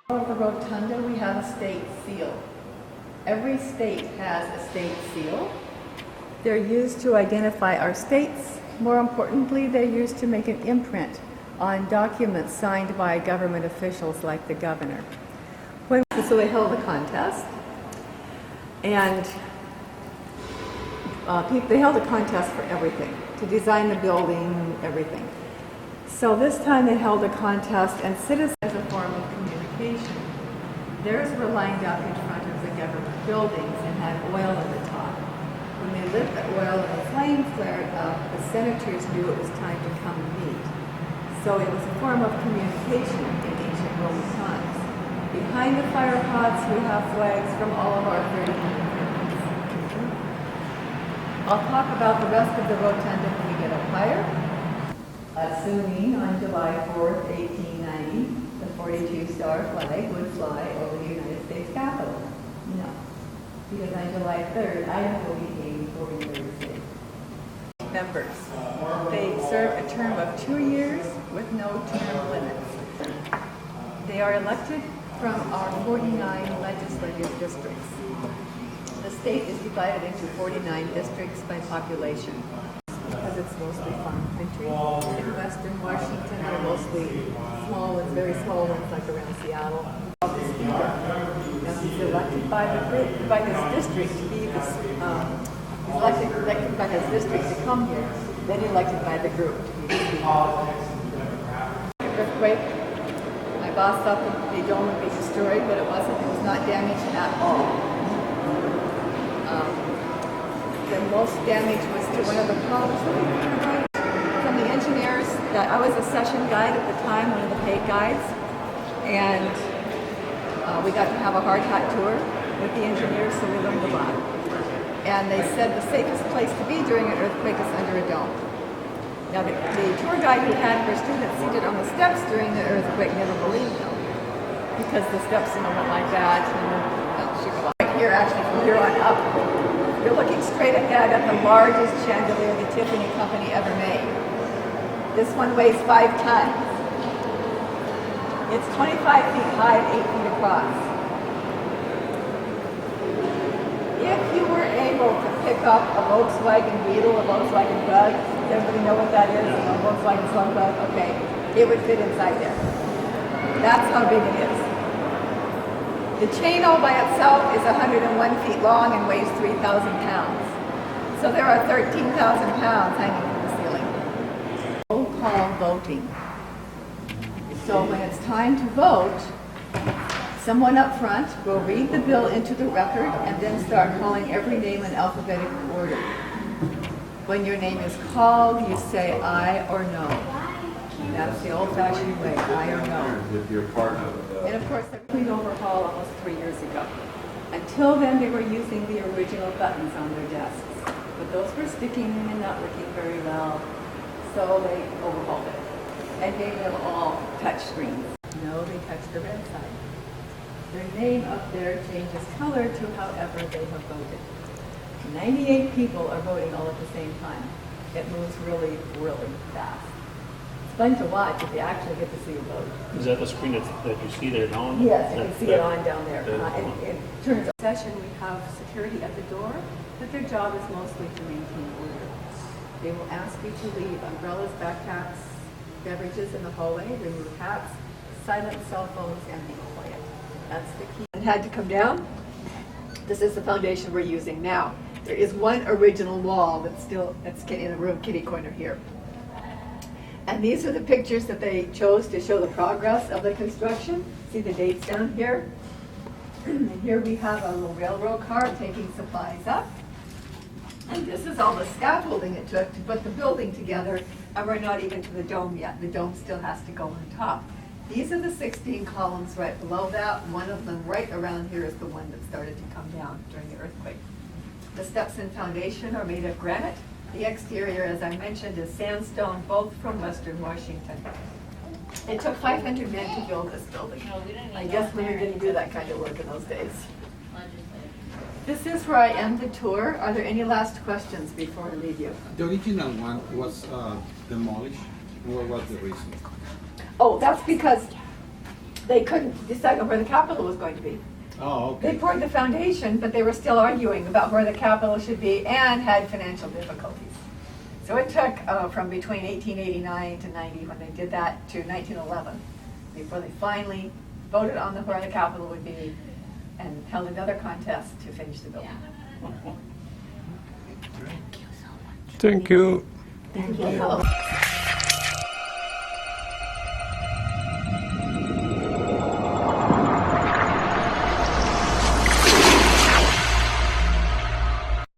Over the rotunda, we have a state seal. Every state has a state seal. They're used to identify our states. More importantly, they're used to make an imprint on documents signed by government officials like the governor. So they held a contest, and they held a contest for everything, to design the building, everything. So this time they held a contest, and citizens as a form of communication. Theirs were lined up in front of the government buildings and had oil at the top. When they lit the oil and the flame flared up, the senators knew it was time to come and meet. So it was a form of communication in ancient Roman times. Behind the fire pots, we have flags from all of our 30 countries. I'll talk about the rest of the rotunda when we get up higher. Assuming on July 4th, 1890, the 42-star flag would fly over the United States Capitol. No, because on July 3rd, Idaho became the 43rd state. Members, they serve a term of 2 years with no term limits. They are elected from our 49 legislative districts. The state is divided into 49 districts by population. Because it's mostly farm country. In western Washington, they're mostly small ones, very small ones, like around Seattle. The speaker, now he's elected by his district to be this. He's elected by his district to come here, then elected by the group to be the speaker. Earthquake. My boss thought the dome would be destroyed, but it wasn't. It was not damaged at all. The most damage was to one of the columns from the engineers. I was a session guide at the time, one of the paid guides, and we got to have a hard hat tour with the engineers, so we learned a lot. And they said the safest place to be during an earthquake is under a dome. Now the tour guide who had her students seated on the steps during the earthquake never believed them, because the steps went like that, and she was right here, actually from here on up. You're looking straight ahead at the largest chandelier the Tiffany Company ever made. This one weighs 5 tons. It's 25 feet high and 8 feet across. If you were able to pick up a Volkswagen Beetle, a Volkswagen Bug, does everybody know what that is? A Volkswagen Slug Bug? Okay. It would fit inside there. That's how big it is. The chain all by itself is 101 feet long and weighs 3,000 pounds. So there are 13,000 pounds hanging from the ceiling. Roll call voting. So when it's time to vote, someone up front will read the bill into the record and then start calling every name in alphabetical order. When your name is called, you say aye or no. That's the old-fashioned way, aye or no. If you're part of And of course, they cleaned overhaul almost 3 years ago. Until then, they were using the original buttons on their desks. But those were sticking and not working very well, so they overhauled it and gave them all touch screens. No, they touch the red side. Their name up there changes color to however they have voted. 98 people are voting all at the same time. It moves really, really fast. Fun to watch if you actually get to see a vote. Is that the screen that you see there now? Yes, you can see it on down there. It turns out. Session, we have security at the door, but their job is mostly to maintain order. They will ask you to leave umbrellas, backpacks, beverages in the hallway, remove hats, silence cell phones, and be quiet. That's the key. It had to come down. This is the foundation we're using now. There is one original wall that's in a room kitty corner here. And these are the pictures that they chose to show the progress of the construction. See the dates down here? And here we have a little railroad car taking supplies up. And this is all the scaffolding it took to put the building together. And we're not even to the dome yet. The dome still has to go on top. These are the 16 columns right below that. One of them right around here is the one that started to come down during the earthquake. The steps and foundation are made of granite. The exterior, as I mentioned, is sandstone, both from western Washington. It took 500 men to build this building. I guess women didn't do that kind of work in those days. This is where I end the tour. Are there any last questions before I leave you? The original one was demolished. What was the reason? Oh, that's because they couldn't decide on where the Capitol was going to be. Oh, They okay. poured the foundation, but they were still arguing about where the Capitol should be and had financial difficulties. So it took from between 1889 to 90, when they did that, to 1911, before they finally voted on where the Capitol would be and held another contest to finish the building. Thank you. Thank you.